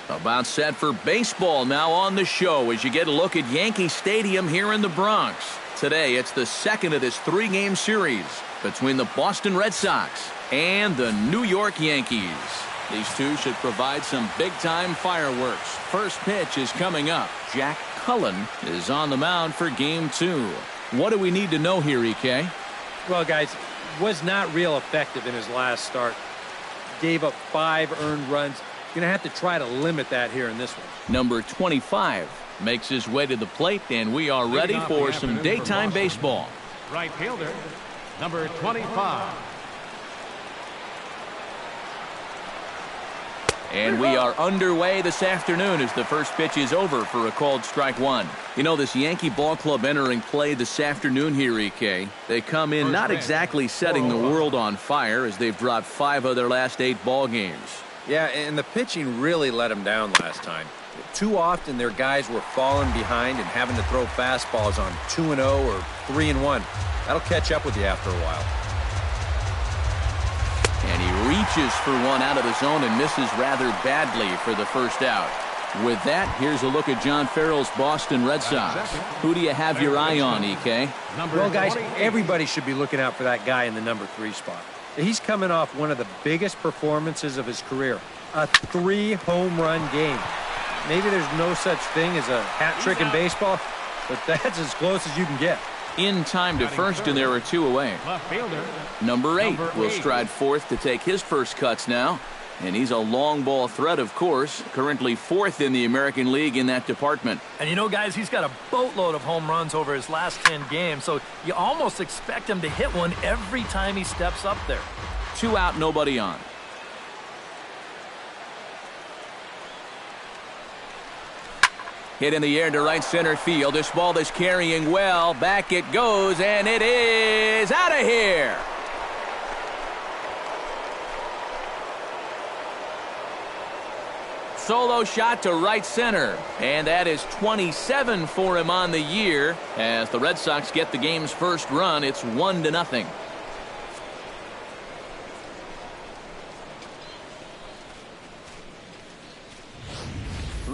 About set for baseball now on the show as you get a look at Yankee Stadium here in the Bronx. Today, it's the second of this three-game series between the Boston Red Sox and the New York Yankees. These two should provide some big-time fireworks. First pitch is coming up. Jack Cullen is on the mound for game two. What do we need to know here, EK? Well, guys, was not real effective in his last start. Gave up 5 earned runs. Going to have to try to limit that here in this one. Number 25 makes his way to the plate, and we are ready for some daytime baseball. Right fielder, number 25. And we are underway this afternoon as the first pitch is over for a called strike one. You know, this Yankee ball club entering play this afternoon here, EK. They come in not exactly setting the world on fire as they've dropped 5 of their last 8 ball games. Yeah, and the pitching really let them down last time. Too often their guys were falling behind and having to throw fastballs on 2-0 or 3-1. That'll catch up with you after a while. And he reaches for one out of the zone and misses rather badly for the first out. With that, here's a look at John Farrell's Boston Red Sox. Who do you have your eye on, EK? Well, guys, everybody should be looking out for that guy in the number 3 spot. He's coming off one of the biggest performances of his career, a 3-home-run game. Maybe there's no such thing as a hat trick in baseball, but that's as close as you can get. In time to first, and there are 2 away. Number 8 will stride forth to take his first cuts now. And he's a long ball threat, of course, currently 4th in the American League in that department. And you know, guys, he's got a boatload of home runs over his last 10 games, so you almost expect him to hit one every time he steps up there. 2 out, nobody on. Hit in the air to right center field. This ball is carrying well. Back it goes, and it is out of here. Solo shot to right center, and that is 27 for him on the year. As the Red Sox get the game's first run, it's 1-0.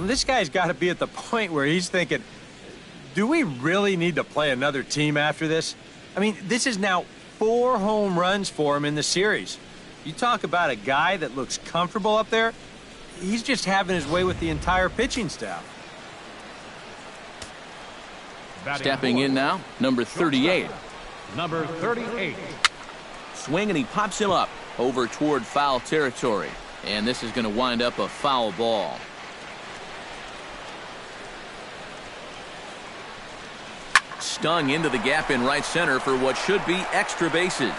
This guy's got to be at the point where he's thinking, do we really need to play another team after this? I mean, this is now 4 home runs for him in the series. You talk about a guy that looks comfortable up there. He's just having his way with the entire pitching staff. Stepping in now, number 38. Number 38. Swing, and he pops him up over toward foul territory. And this is going to wind up a foul ball. Stung into the gap in right center for what should be extra bases.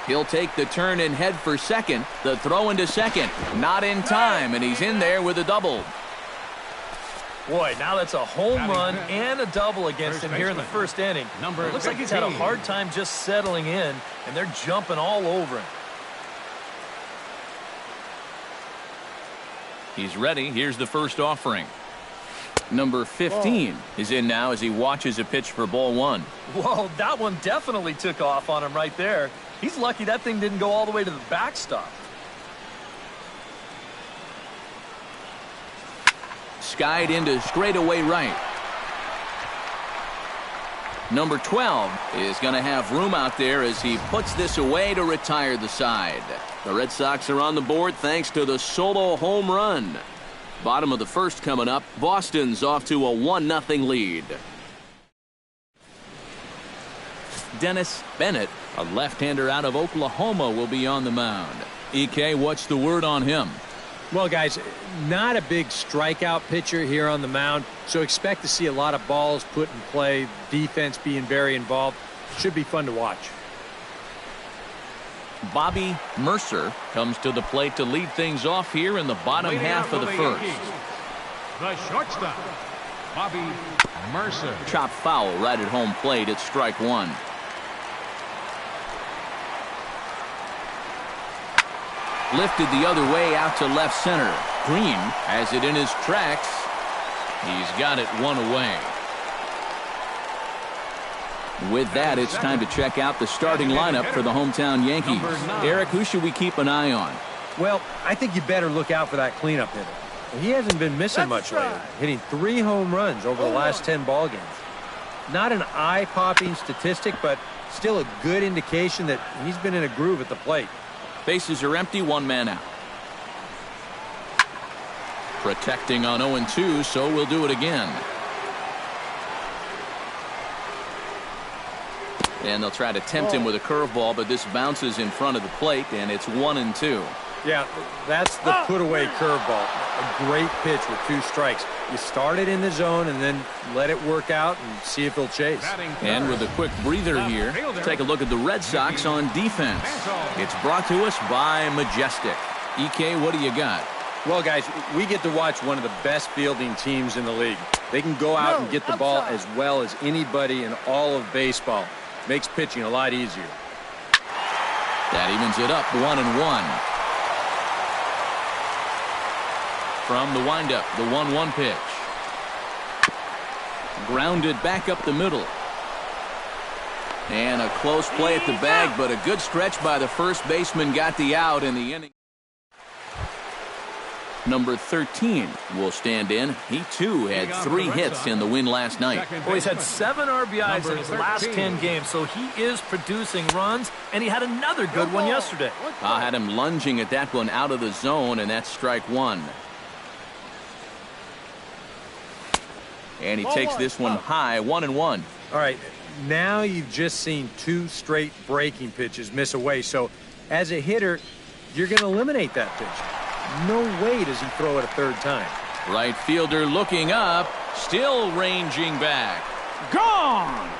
He'll take the turn and head for second. The throw into second. Not in time, and he's in there with a double. Boy, now that's a home run and a double against him here in the first inning. It looks like he's had a hard time just settling in, and they're jumping all over him. He's ready. Here's the first offering. Number 15 is in now as he watches a pitch for ball 1. Whoa, that one definitely took off on him right there. He's lucky that thing didn't go all the way to the backstop. Skied into straightaway right. Number 12 is going to have room out there as he puts this away to retire the side. The Red Sox are on the board thanks to the solo home run. Bottom of the first coming up. Boston's off to a 1-0 lead. Dennis Bennett, a left-hander out of Oklahoma, will be on the mound. EK, what's the word on him? Well, guys, not a big strikeout pitcher here on the mound, so expect to see a lot of balls put in play, defense being very involved. Should be fun to watch. Bobby Mercer comes to the plate to lead things off here in the bottom half of the first. The shortstop, Bobby Mercer. Chopped foul right at home plate. It's strike 1. Lifted the other way out to left center. Green has it in his tracks. He's got it 1 away. With that, it's time to check out the starting lineup for the hometown Yankees. Eric, who should we keep an eye on? Well, I think you better look out for that cleanup hitter. He hasn't been missing much lately, hitting 3 home runs over the last 10 ball games. Not an eye-popping statistic, but still a good indication that he's been in a groove at the plate. Bases are empty, 1 man out. Protecting on 0-2, so we'll do it again. And they'll try to tempt him with a curveball, but this bounces in front of the plate, and it's 1-2. Yeah, that's the put-away curveball. A great pitch with 2 strikes. You start it in the zone and then let it work out and see if he'll chase. And with a quick breather here, take a look at the Red Sox on defense. It's brought to us by Majestic. EK, what do you got? Well, guys, we get to watch one of the best fielding teams in the league. They can go out and get the ball as well as anybody in all of baseball. Makes pitching a lot easier. That evens it up, 1-1. From the windup, the 1-1 pitch. Grounded back up the middle. And a close play at the bag, but a good stretch by the first baseman got the out in the inning. Number 13 will stand in. He, too, had 3 hits in the win last night. Well, he's had 7 RBIs in his last 10 games, so he is producing runs, and he had another good one yesterday. I had him lunging at that one out of the zone, and that's strike 1. And he takes this one high, 1-1. All right, now you've just seen 2 straight breaking pitches miss away, so as a hitter, you're going to eliminate that pitch. No way does he throw it a 3rd time. Right fielder looking up, still ranging back. Gone!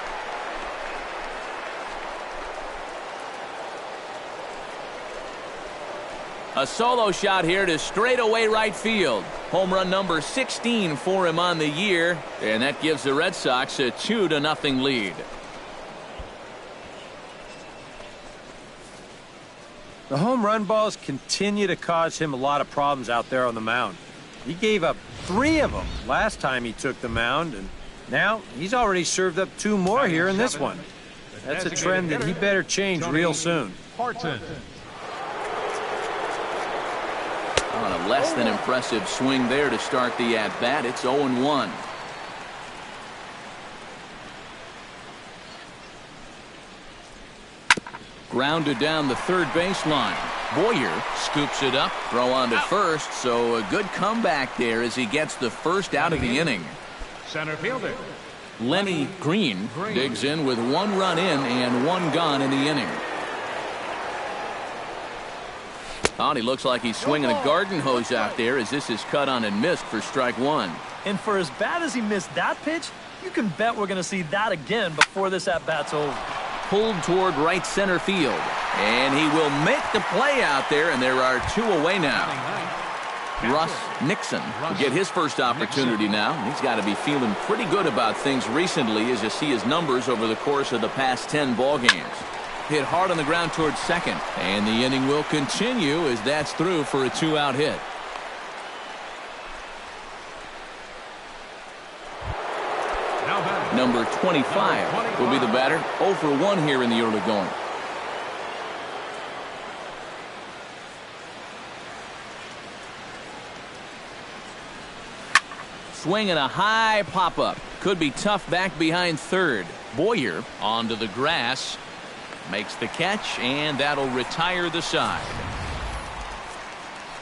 A solo shot here to straightaway right field. Home run number 16 for him on the year, and that gives the Red Sox a 2-0 lead. The home run balls continue to cause him a lot of problems out there on the mound. He gave up 3 of them last time he took the mound, and now he's already served up 2 more here in this one. That's a trend that he better change real soon. On a less than impressive swing there to start the at-bat. It's 0-1. Grounded down the 3rd baseline. Boyer scoops it up, throw on to first, so a good comeback there as he gets the first out of the inning. Center fielder Lenny Green digs in with 1 run in and 1 gone in the inning. Oh, he looks like he's swinging a garden hose out there as this is cut on and missed for strike 1. And for as bad as he missed that pitch, you can bet we're going to see that again before this at-bat's over. Pulled toward right center field, and he will make the play out there, and there are 2 away now. Russ Nixon will get his first opportunity now. He's got to be feeling pretty good about things recently as you see his numbers over the course of the past 10 ball games. Hit hard on the ground towards second, and the inning will continue as that's through for a 2-out hit. Number 25 will be the batter. 0 for 1 here in the early going. Swinging a high pop-up. Could be tough back behind third. Boyer onto the grass. Makes the catch, and that'll retire the side.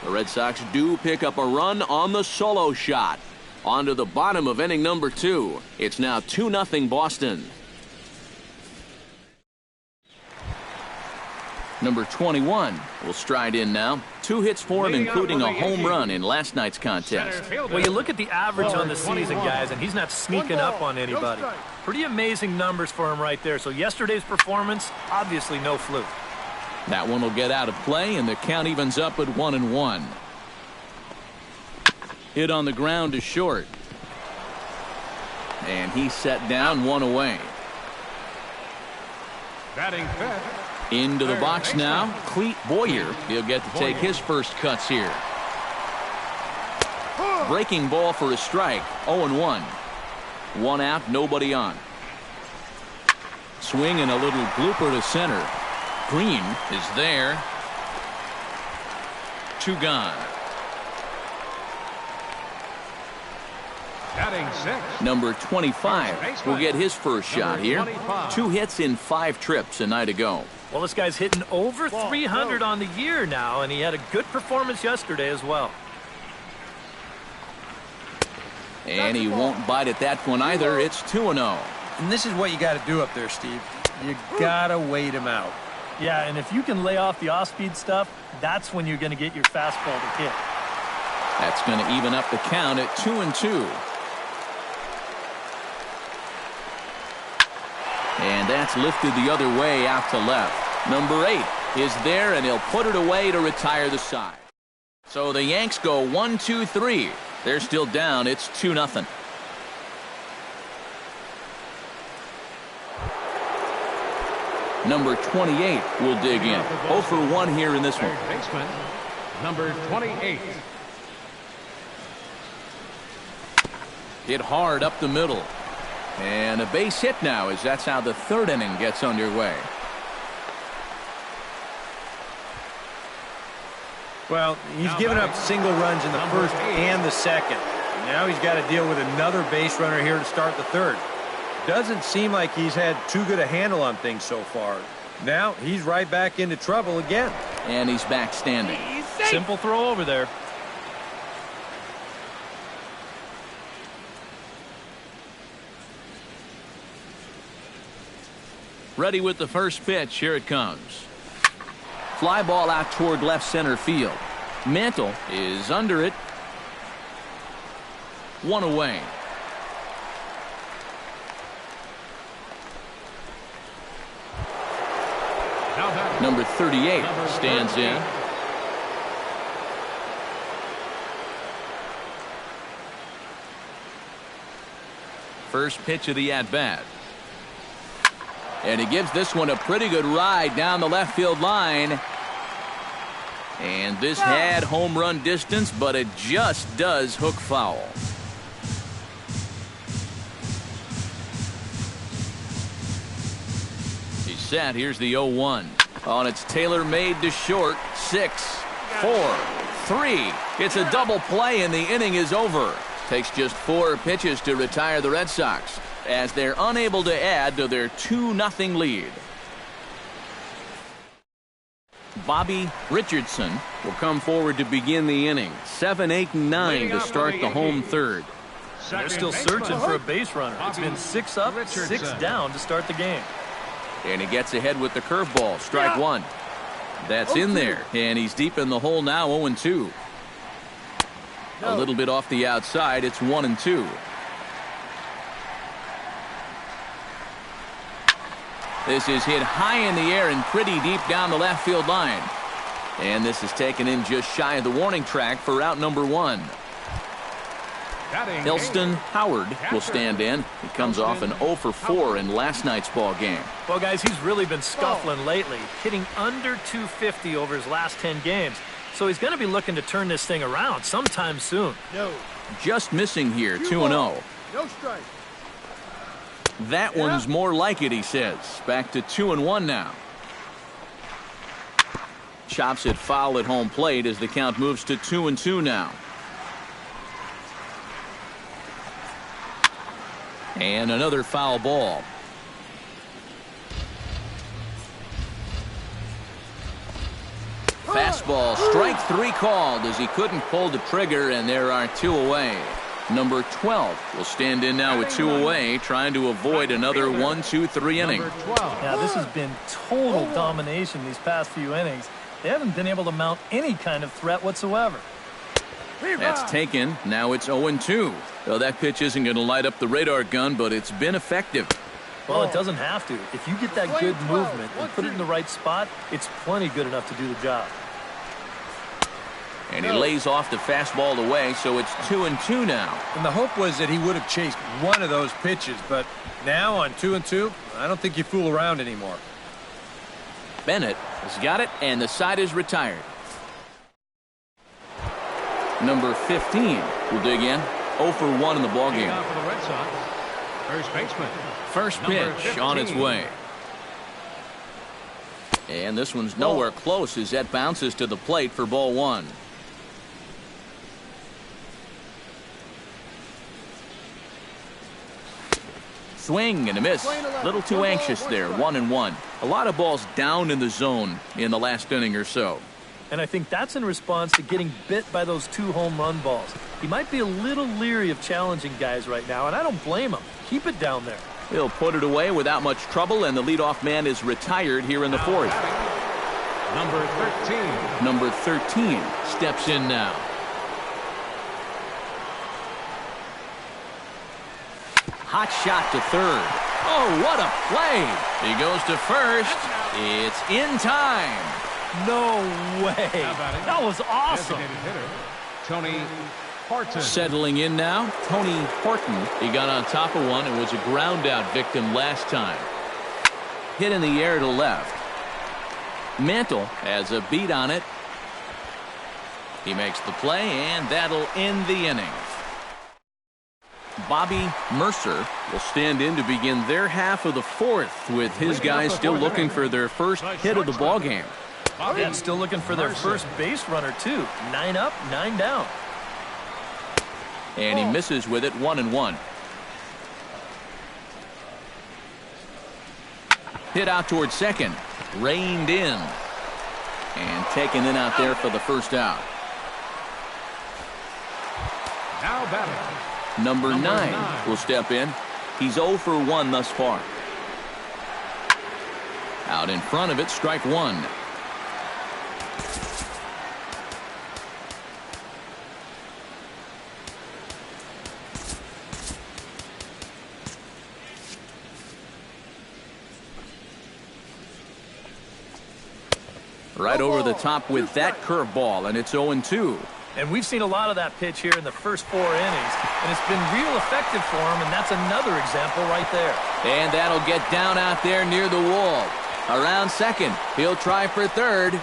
The Red Sox do pick up a run on the solo shot. On to the bottom of inning number 2. It's now 2-0 Boston. Number 21 will stride in now. 2 hits for him, including a home run in last night's contest. Well, you look at the average on the season, guys, and he's not sneaking up on anybody. Pretty amazing numbers for him right there. So yesterday's performance, obviously no fluke. That one will get out of play, and the count evens up at 1-1. Hit on the ground to short. And he's set down, 1 away. Batting fifth. Into the box now, Cleet Boyer. He'll get to take his first cuts here. Breaking ball for a strike, 0-1. 1 out, nobody on. Swing and a little blooper to center. Green is there. 2 gone. Batting sixth. Number 25 will get his first shot here. 2 hits in 5 trips a night ago. Well, this guy's hitting over 300 on the year now, and he had a good performance yesterday as well. And he won't bite at that one either. It's 2-0. And this is what you got to do up there, Steve. You got to wait him out. Yeah, and if you can lay off the off-speed stuff, that's when you're going to get your fastball to hit. That's going to even up the count at 2-2. And that's lifted the other way out to left. Number 8 is there, and he'll put it away to retire the side. So the Yanks go 1-2-3. They're still down. It's 2-0. Number 28 will dig in. 0 for 1 here in this one. Third baseman, number 28. Hit hard up the middle. And a base hit now, as that's how the 3rd inning gets underway. Well, he's given up single runs in the first and the second. Now he's got to deal with another base runner here to start the 3rd. Doesn't seem like he's had too good a handle on things so far. Now he's right back into trouble again. And he's back standing. Simple throw over there. Ready with the first pitch. Here it comes. Fly ball out toward left center field. Mantle is under it. 1 away. Number 38 stands in. First pitch of the at-bat. And he gives this one a pretty good ride down the left field line. And this had home run distance, but it just does hook foul. He's set. Here's the 0-1. On its tailor-made to short. 6, 4, 3. It's a double play, and the inning is over. Takes just 4 pitches to retire the Red Sox, as they're unable to add to their 2-0 lead. Bobby Richardson will come forward to begin the inning. 7, 8, and 9 to start the home 3rd. They're still searching for a base runner. It's been 6 up, 6 down to start the game. And he gets ahead with the curveball. Strike 1. That's in there. And he's deep in the hole now, 0-2. A little bit off the outside. It's 1-2. This is hit high in the air and pretty deep down the left field line. And this is taken in just shy of the warning track for out number 1. Elston Howard will stand in. He comes off an 0 for 4 in last night's ball game. Well, guys, he's really been scuffling lately, hitting under 250 over his last 10 games. So he's going to be looking to turn this thing around sometime soon. Just missing here, 2-0. No strike. That one's more like it, he says. Back to 2-1 now. Chops it foul at home plate as the count moves to 2-2 now. And another foul ball. Fastball, strike 3 called as he couldn't pull the trigger, and there are 2 away. Number 12 will stand in now with 2 away, trying to avoid another 1-2-3 inning. Yeah, this has been total domination these past few innings. They haven't been able to mount any kind of threat whatsoever. That's taken. Now it's 0-2. Well, that pitch isn't going to light up the radar gun, but it's been effective. Well, it doesn't have to. If you get that good movement and put it in the right spot, it's plenty good enough to do the job. And he lays off the fastball away, so it's 2-2 now. And the hope was that he would have chased one of those pitches, but now on 2-2, I don't think you fool around anymore. Bennett has got it, and the side is retired. Number 15 will dig in. 0 for 1 in the ballgame. For the Red Sox, first baseman. First pitch on its way. And this one's nowhere close as that bounces to the plate for ball 1. Swing and a miss. Little too anxious there. 1-1. A lot of balls down in the zone in the last inning or so. And I think that's in response to getting bit by those 2 home run balls. He might be a little leery of challenging guys right now, and I don't blame him. Keep it down there. He'll put it away without much trouble, and the leadoff man is retired here in the fourth. Number 13. Number 13 steps in now. Hot shot to third. Oh, what a play. He goes to first. It's in time. No way. That was awesome. Hitter, Tony Horton. Settling in now, Tony Horton. He got on top of one and was a ground out victim last time. Hit in the air to left. Mantle has a beat on it. He makes the play, and that'll end the inning. Bobby Mercer will stand in to begin their half of the fourth, with his guys still looking for their first hit of the ballgame. And still looking for their first base runner, too. 9 up, 9 down. And he misses with it. 1-1. Hit out towards second. Reined in. And taken in out there for the first out. Now batting. Number 9 will step in. He's 0 for 1 thus far. Out in front of it, strike 1. Right over the top with that curveball, and it's 0-2. And we've seen a lot of that pitch here in the first 4 innings, and it's been real effective for him, and that's another example right there. And that'll get down out there near the wall. Around second, he'll try for third.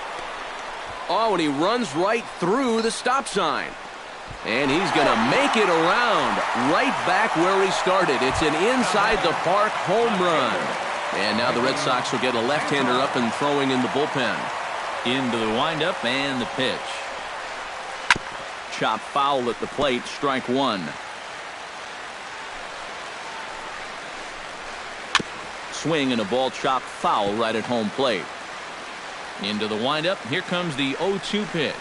Oh, and he runs right through the stop sign. And he's going to make it around, right back where he started. It's an inside-the-park home run. And now the Red Sox will get a left-hander up and throwing in the bullpen. Into the windup and the pitch. Chop foul at the plate, strike 1. Swing and a ball chopped foul right at home plate. Into the windup, here comes the 0-2 pitch.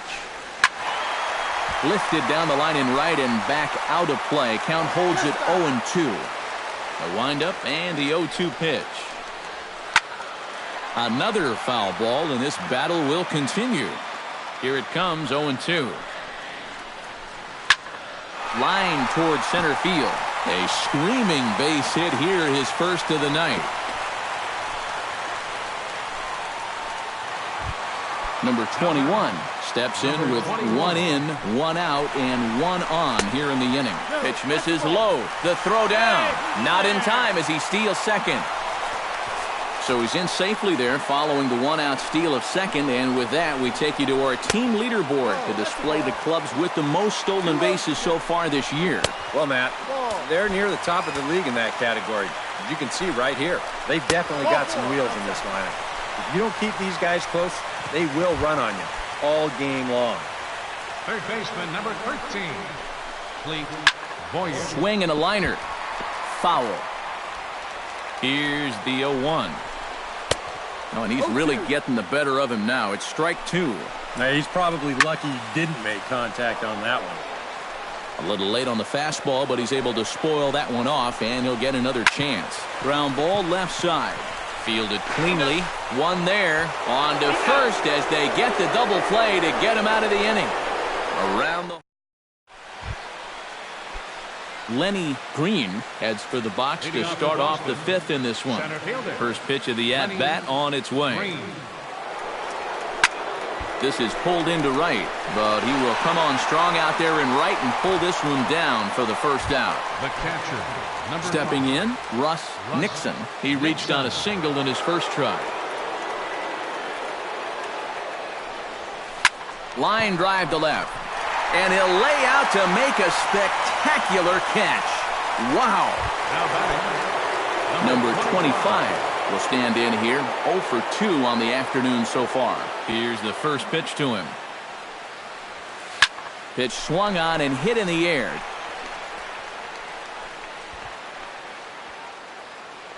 Lifted down the line in right and back out of play. Count holds it 0-2. The windup and the 0-2 pitch. Another foul ball, and this battle will continue. Here it comes, 0-2. Line towards center field. A screaming base hit here, his first of the night. Number 21 steps in with 1 in, 1 out, and 1 on here in the inning. Pitch misses low. The throw down. Not in time as he steals second. So he's in safely there following the 1-out steal of second, and with that we take you to our team leaderboard to display the clubs with the most stolen bases so far this year. Well, Matt, they're near the top of the league in that category. As you can see right here, they've definitely got some wheels in this lineup. If you don't keep these guys close, they will run on you all game long. Third baseman, number 13, Clete Boyer. Swing and a liner. Foul. Here's the 0-1. Oh, and he's really getting the better of him now. It's strike 2. Now, he's probably lucky he didn't make contact on that one. A little late on the fastball, but he's able to spoil that one off, and he'll get another chance. Ground ball left side. Fielded cleanly. One there. On to first as they get the double play to get him out of the inning. Around the... Lenny Green heads for the box to start off the 5th in this one. First pitch of the at-bat on its way. This is pulled into right, but he will come on strong out there in right and pull this one down for the first out. The catcher, stepping in, Russ Nixon. He reached on a single in his first try. Line drive to left. And he'll lay out to make a spectacular catch. Wow. Number 25 will stand in here. 0 for 2 on the afternoon so far. Here's the first pitch to him. Pitch swung on and hit in the air.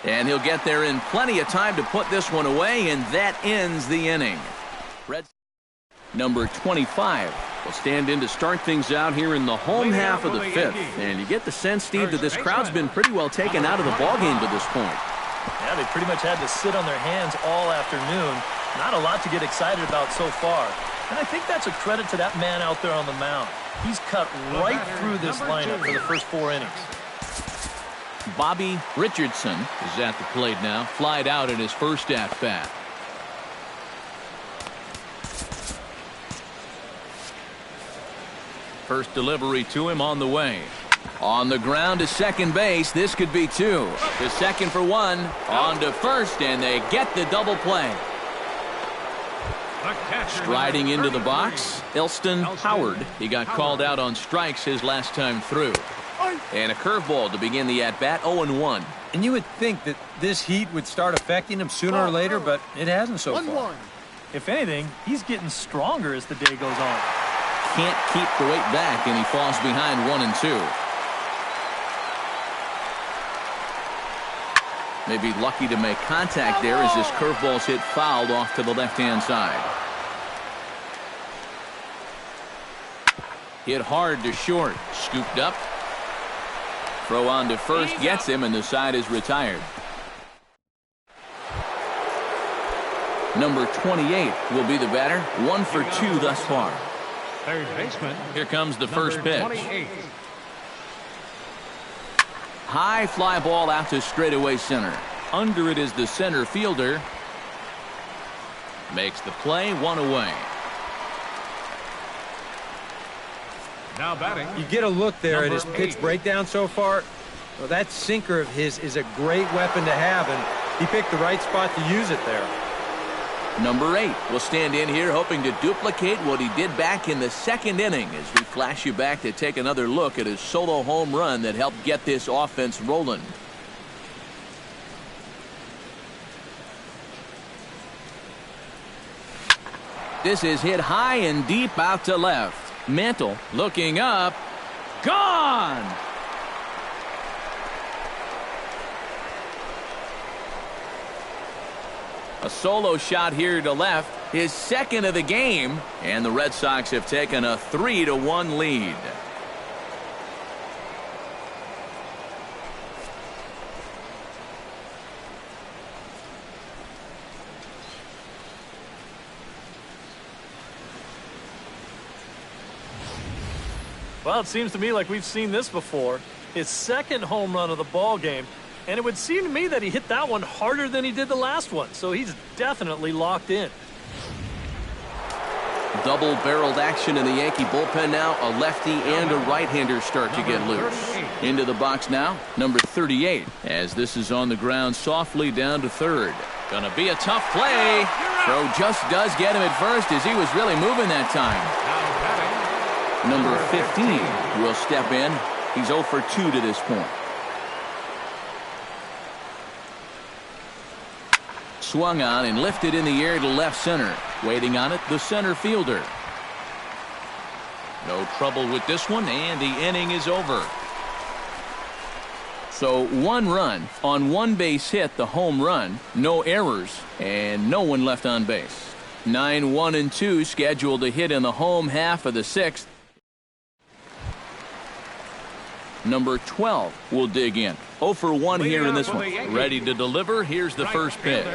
And he'll get there in plenty of time to put this one away, and that ends the inning. Number 25 will stand in to start things out here in the home half of the fifth. And you get the sense, Steve, that this crowd's been pretty well taken out of the ballgame to this point. Yeah, they pretty much had to sit on their hands all afternoon. Not a lot to get excited about so far. And I think that's a credit to that man out there on the mound. He's cut right through this lineup for the first 4 innings. Bobby Richardson is at the plate now. Flied out in his first at-bat. First delivery to him on the way. On the ground to second base. This could be 2. To second for 1. On to first, and they get the double play. Striding into the box, Elston Howard. He got called out on strikes his last time through. And a curveball to begin the at-bat, 0-1. And you would think that this heat would start affecting him sooner or later, but it hasn't so far. If anything, he's getting stronger as the day goes on. Can't keep the weight back, and he falls behind 1-2. Maybe lucky to make contact there as this curveball's hit fouled off to the left-hand side. Hit hard to short. Scooped up. Throw on to first gets him, and the side is retired. Number 28 will be the batter. 1 for 2 thus far. Third baseman. Here comes the first pitch. 28. High fly ball out to straightaway center. Under it is the center fielder. Makes the play, 1 away. Now batting. You get a look there at his Number pitch 8. breakdown so far. Well, that sinker of his is a great weapon to have, and he picked the right spot to use it there. Number 8 will stand in here hoping to duplicate what he did back in the second inning as we flash you back to take another look at his solo home run that helped get this offense rolling. This is hit high and deep out to left. Mantle looking up. Gone! A solo shot here to left, his second of the game, and the Red Sox have taken a 3-1 lead. Well, it seems to me like we've seen this before. His second home run of the ball game. And it would seem to me that he hit that one harder than he did the last one. So he's definitely locked in. Double-barreled action in the Yankee bullpen now. A lefty and a right-hander start to get loose. Into the box now, number 38. As this is on the ground softly down to third. Gonna be a tough play. Throw just does get him at first as he was really moving that time. Number 15 will step in. He's 0 for 2 to this point. Swung on and lifted in the air to left center. Waiting on it, the center fielder. No trouble with this one, and the inning is over. So 1 run on 1 base hit, the home run, no errors, and no one left on base. 9-1-2 scheduled to hit in the home half of the 6th. Number 12 will dig in. 0 for 1 here in this one. Ready to deliver. Here's the first pitch.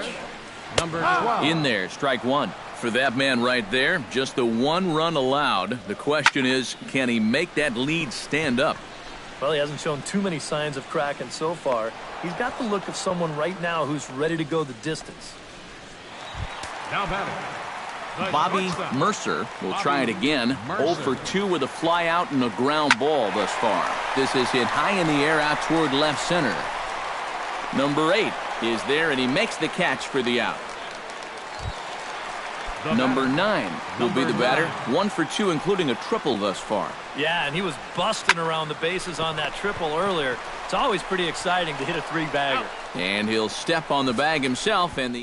Number 12. In there, strike 1. For that man right there, just the 1 run allowed. The question is, can he make that lead stand up? Well, he hasn't shown too many signs of cracking so far. He's got the look of someone right now who's ready to go the distance. Now batting. Bobby Mercer will try it again. 0 for 2 with a fly out and a ground ball thus far. This is hit high in the air out toward left center. Number 8 is there, and he makes the catch for the out. Number 9 will be the batter. 1 for 2, including a triple thus far. Yeah, and he was busting around the bases on that triple earlier. It's always pretty exciting to hit a 3-bagger. And he'll step on the bag himself, and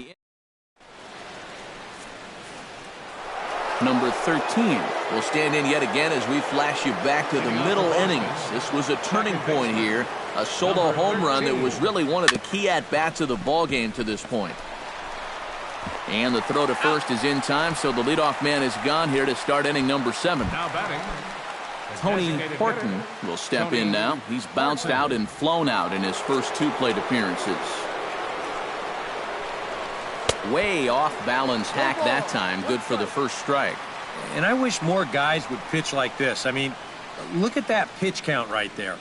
Number 13 will stand in yet again as we flash you back to the middle innings. This was a turning point here. A solo home run that was really one of the key at-bats of the ballgame to this point. And the throw to first is in time, so the leadoff man is gone here to start inning number 7. Now batting, Tony Horton will step in now. He's bounced out and flown out in his first 2 plate appearances. Way off balance hack that time. Good for the first strike. And I wish more guys would pitch like this. I mean, look at that pitch count right there.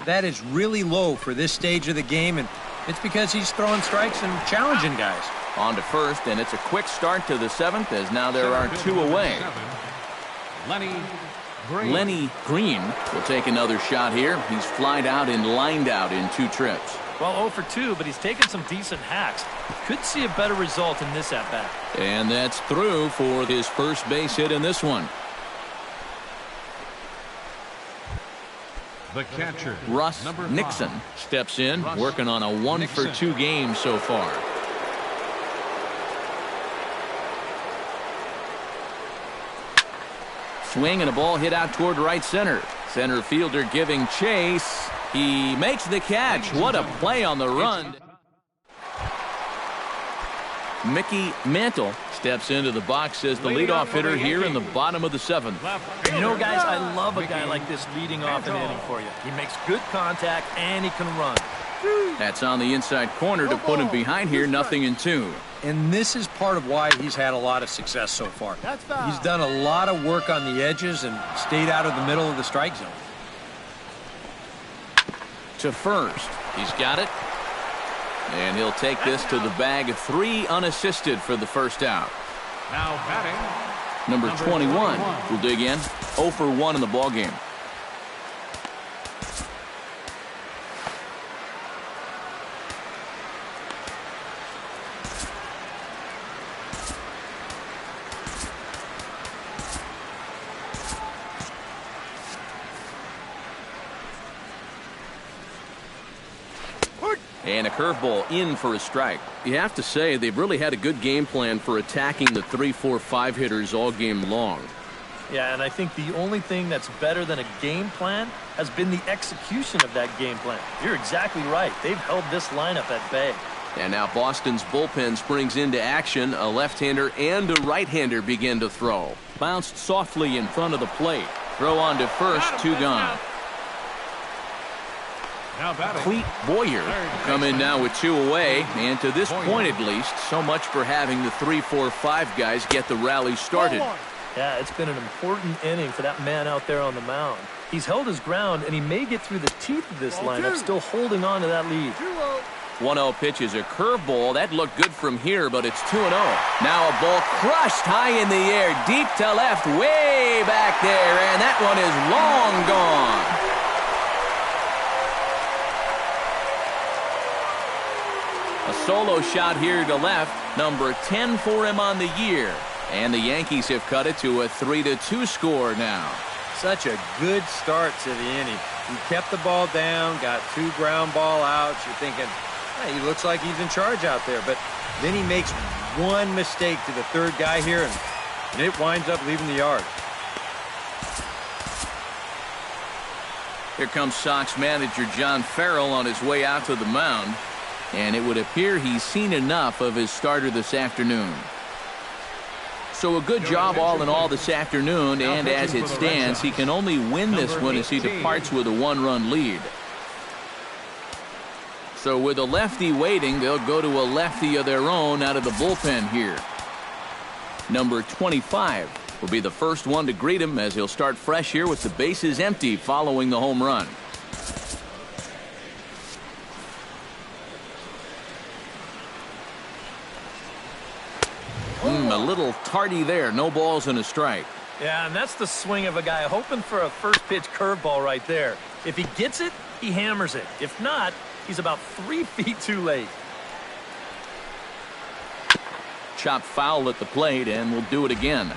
That is really low for this stage of the game, and it's because he's throwing strikes and challenging guys. On to first, and it's a quick start to the 7th as now there are 2 away. Lenny Green will take another shot here. He's flied out and lined out in 2 trips. Well, 0 for 2, but he's taken some decent hacks. Could see a better result in this at-bat. And that's through for his first base hit in this one. the catcher, Russ Nixon steps in, working on a 1 for 2 game so far. Swing and a ball hit out toward right center. Center fielder giving chase. He makes the catch. What a play on the run. Mickey Mantle steps into the box as the leadoff hitter here in the bottom of the 7th. You know, guys, I love a guy like this leading off an inning for you. He makes good contact and he can run. That's on the inside corner to put him behind here. 0-2. And this is part of why he's had a lot of success so far. He's done a lot of work on the edges and stayed out of the middle of the strike zone. To first. He's got it. And he'll take this to the bag. 3 unassisted for the first out. Now batting, Number 21 will dig in. 0 for 1 in the ballgame. And a curveball in for a strike. You have to say they've really had a good game plan for attacking the 3, 4, 5 hitters all game long. Yeah, and I think the only thing that's better than a game plan has been the execution of that game plan. You're exactly right. They've held this lineup at bay. And now Boston's bullpen springs into action. A left-hander and a right-hander begin to throw. Bounced softly in front of the plate. Throw on to first, 2 gone. now batting, Cleet Boyer come in now with 2 away, and to this point at least, so much for having the 3, 4, 5 guys get the rally started. Yeah, it's been an important inning for that man out there on the mound. He's held his ground, and he may get through the teeth of this lineup, still holding on to that lead. 1-0 pitch is a curveball. That looked good from here, but it's 2-0. Now a ball crushed high in the air, deep to left, way back there, and that one is long gone. A solo shot here to left, number 10 for him on the year. And the Yankees have cut it to a 3-2 score now. Such a good start to the inning. He kept the ball down, got 2 ground ball outs. You're thinking, hey, he looks like he's in charge out there. But then he makes one mistake to the 3rd guy here, and it winds up leaving the yard. Here comes Sox manager John Farrell on his way out to the mound. And it would appear he's seen enough of his starter this afternoon. So a good job all in all this afternoon, and as it stands, he can only win this one as he departs with a 1-run lead. So with a lefty waiting, they'll go to a lefty of their own out of the bullpen here. Number 25 will be the first one to greet him as he'll start fresh here with the bases empty following the home run. A little tardy there. No balls and a strike. Yeah, and that's the swing of a guy hoping for a first pitch curveball right there. If he gets it, he hammers it. If not, he's about 3 feet too late. Chopped foul at the plate, and we'll do it again.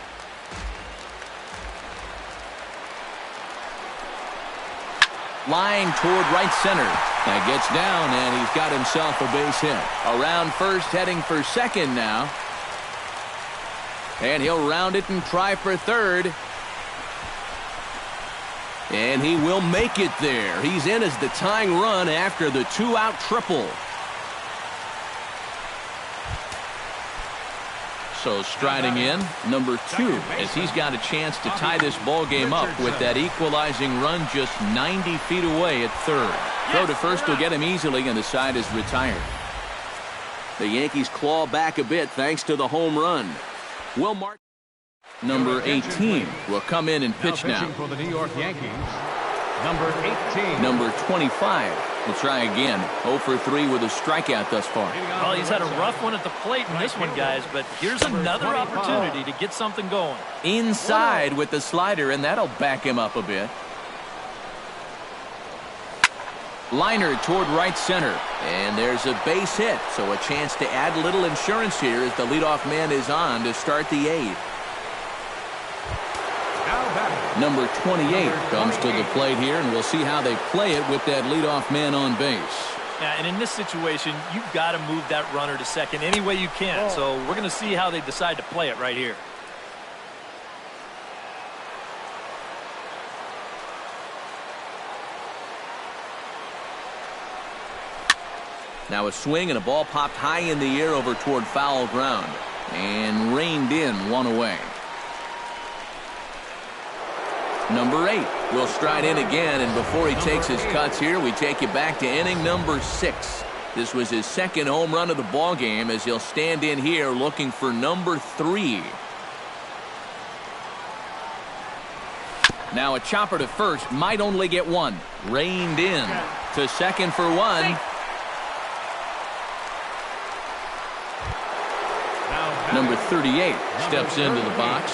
Line toward right center. That gets down, and he's got himself a base hit. Around first, heading for second now. And he'll round it and try for third. And he will make it there. He's in as the tying run after the two-out triple. So striding in, number 2, as he's got a chance to tie this ball game up with that equalizing run just 90 feet away at third. Throw to first will get him easily, and the side is retired. The Yankees claw back a bit thanks to the home run. Will Martin, number 18, will come in and pitch now. For the New York Yankees, number 18. Number 25 will try again. 0 for 3 with a strikeout thus far. Well, he's had a rough one at the plate in this one, guys, but here's another opportunity to get something going. Inside with the slider, and that'll back him up a bit. Liner toward right center, and there's a base hit, so a chance to add a little insurance here as the leadoff man is on to start the 8th. Number 28 comes to the plate here, and we'll see how they play it with that leadoff man on base. Yeah, and in this situation, you've got to move that runner to second any way you can, so we're going to see how they decide to play it right here. Now a swing and a ball popped high in the air over toward foul ground and reined in one away. Number 8 will stride in again, and before he takes his cuts here, we take you back to inning number 6. This was his second home run of the ball game as he'll stand in here looking for number 3. Now a chopper to first, might only get one. Reined in to second for one. Number 38 steps into the box.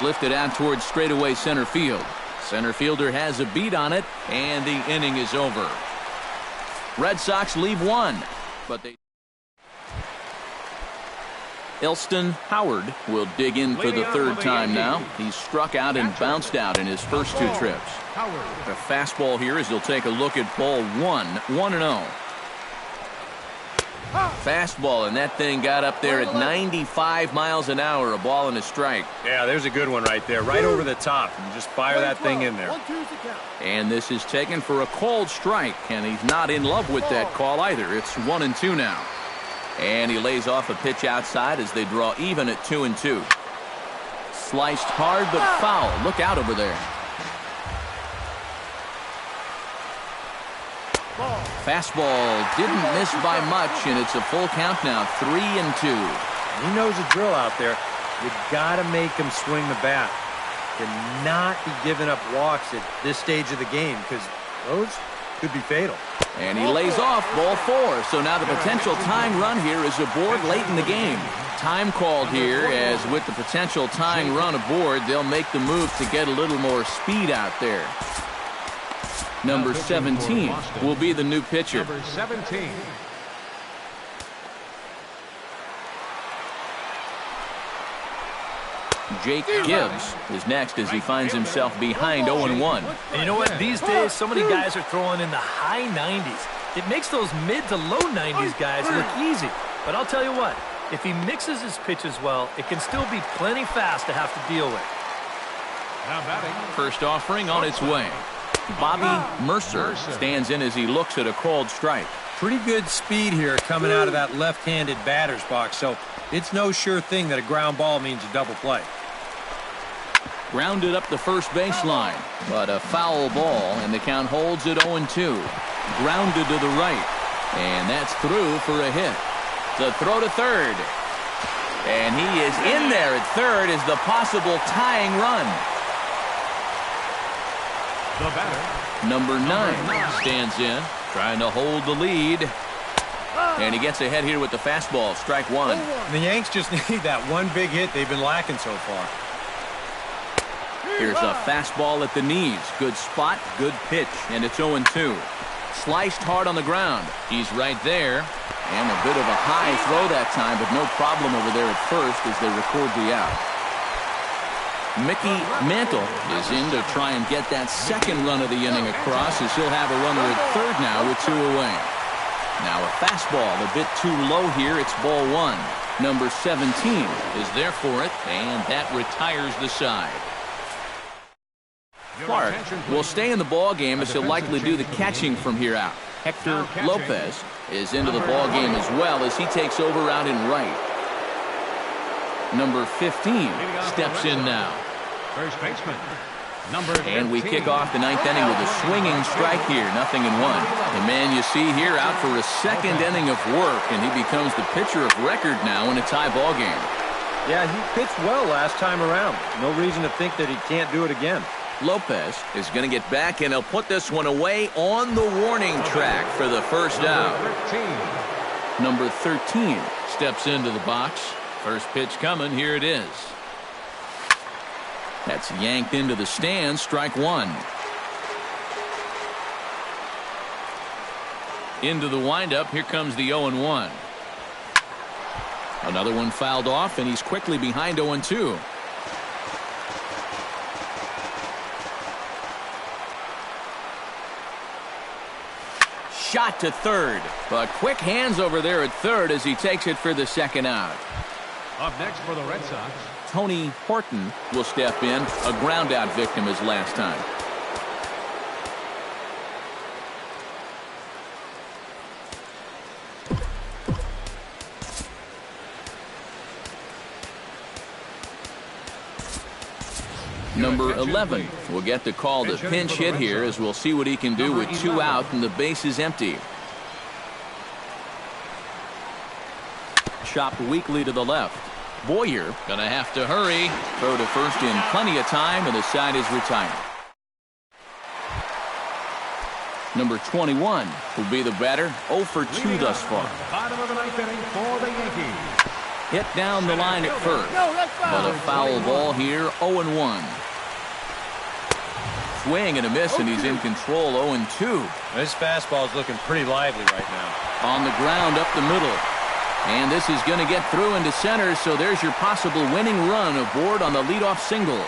Lifted out towards straightaway center field. Center fielder has a beat on it, and the inning is over. Red Sox leave one, but they... Elston Howard will dig in for the third time now. He's struck out and bounced out in his first 2 trips. The fastball here as he'll take a look at ball 1, 1-0. Fastball, and that thing got up there at 95 miles an hour, a ball and a strike. Yeah, there's a good one right there, right over the top. And just fire that thing in there. And this is taken for a called strike, and he's not in love with that call either. It's 1-2 now. And he lays off a pitch outside as they draw even at 2-2. Sliced hard but foul. Look out over there. Fastball didn't miss by much, and it's a full count now, 3-2. He knows the drill out there. You got to make him swing the bat. Cannot be giving up walks at this stage of the game, because those could be fatal. And he lays off ball 4. So now the potential tying run here is aboard late in the game. Time called here, as with the potential tying run aboard, they'll make the move to get a little more speed out there. Number 17 will be the new pitcher. Number 17. Jake Gibbs is next as he finds himself behind 0-1. And you know what? These days, so many guys are throwing in the high 90s. It makes those mid to low 90s guys look easy. But I'll tell you what, if he mixes his pitches well, it can still be plenty fast to have to deal with. Now batting. First offering on its way. Bobby Mercer stands in as he looks at a called strike. Pretty good speed here coming out of that left-handed batter's box, so it's no sure thing that a ground ball means a double play. Grounded up the first baseline, but a foul ball, and the count holds at 0-2. Grounded to the right, and that's through for a hit. The throw to third, and he is in there at third as the possible tying run. The batter. Number 9 stands in, trying to hold the lead. And he gets ahead here with the fastball, strike 1. The Yanks just need that one big hit they've been lacking so far. Here's a fastball at the knees. Good spot, good pitch, and it's 0-2. Sliced hard on the ground. He's right there. And a bit of a high throw that time, but no problem over there at first as they record the out. Mickey Mantle is in to try and get that second run of the inning across, as he'll have a runner at third now with 2 away. Now a fastball a bit too low here. It's ball 1. Number 17 is there for it, and that retires the side. Clark will stay in the ball game, as he'll likely do the catching from here out. Hector Lopez is into the ball game as well, as he takes over out in right. Number 15 steps in now. First baseman. And we kick off the 9th inning with a swinging strike here, 0-1. The man you see here out for a second inning of work, and he becomes the pitcher of record now in a tie ball game. Yeah, he pitched well last time around. No reason to think that he can't do it again. Lopez is going to get back, and he'll put this one away on the warning track for the first out. Number 13 steps into the box. First pitch coming. Here it is. That's yanked into the stands. Strike 1. Into the windup. Here comes the 0-1. Another one fouled off, and he's quickly behind 0-2. Shot to third, but quick hands over there at third as he takes it for the second out. Up next for the Red Sox, Tony Horton will step in, a ground out victim as last time. Number 11 will get the call to pinch hit here, as we'll see what he can do with 2 out and the base is empty. Chopped weakly to the left. Boyer gonna have to hurry. Throw to first in plenty of time, and the side is retired. Number 21 will be the batter. 0 for 2 thus far. Bottom of the 9th inning for the Yankees. Hit down the line at first, but a foul ball here. 0-1. Swing and a miss, and he's in control. 0-2. This fastball is looking pretty lively right now. On the ground up the middle. And this is going to get through into center, so there's your possible winning run aboard on the leadoff single.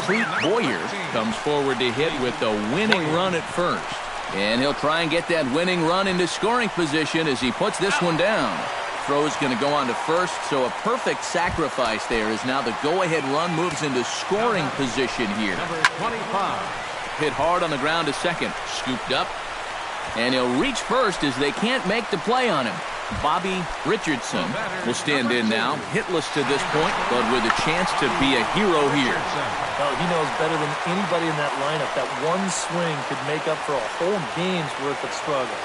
Clete Boyer comes forward to hit with the winning run at first. And he'll try and get that winning run into scoring position as he puts this one down. Throw's going to go on to first, so a perfect sacrifice there, as now the go-ahead run moves into scoring position here. Number 25. Hit hard on the ground to second. Scooped up. And he'll reach first as they can't make the play on him. Bobby Richardson will stand in now, hitless to this point, but with a chance to be a hero here. Well, he knows better than anybody in that lineup that one swing could make up for a whole game's worth of struggle.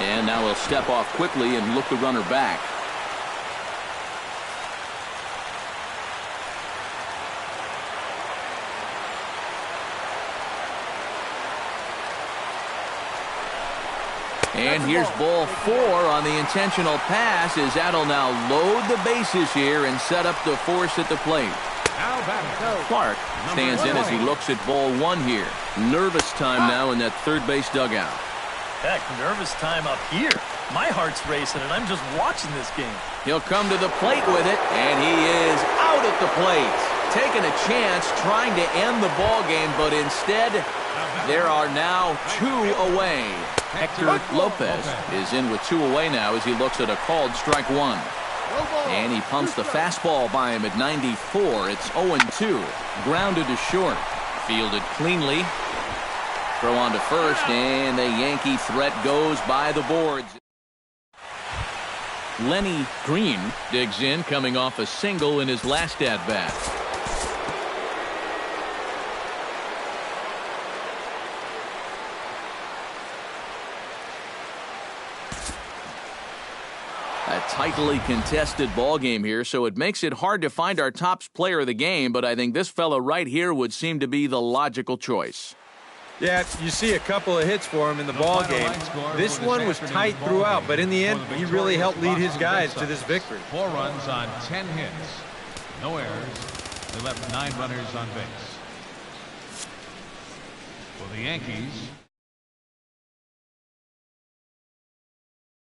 And now he'll step off quickly and look the runner back. And here's ball 4 on the intentional pass, as that'll now load the bases here and set up the force at the plate. Clark stands in as he looks at ball 1 here. Nervous time now in that third base dugout. Heck, nervous time up here. My heart's racing, and I'm just watching this game. He'll come to the plate with it, and he is out at the plate. Taking a chance, trying to end the ball game, but instead, there are now 2 away. Hector Lopez is in with 2 away now as he looks at a called strike 1. And he pumps the fastball by him at 94. It's 0-2. Grounded to short. Fielded cleanly. Throw on to first, and the Yankee threat goes by the boards. Lenny Green digs in, coming off a single in his last at-bat. A tightly contested ball game here, so it makes it hard to find our top player of the game, but I think this fella right here would seem to be the logical choice. Yeah, you see a couple of hits for him in the ball game. This one was tight throughout, but in the end, he really helped lead his guys to this victory. 4 runs on 10 hits. No errors. They left 9 runners on base. For the Yankees,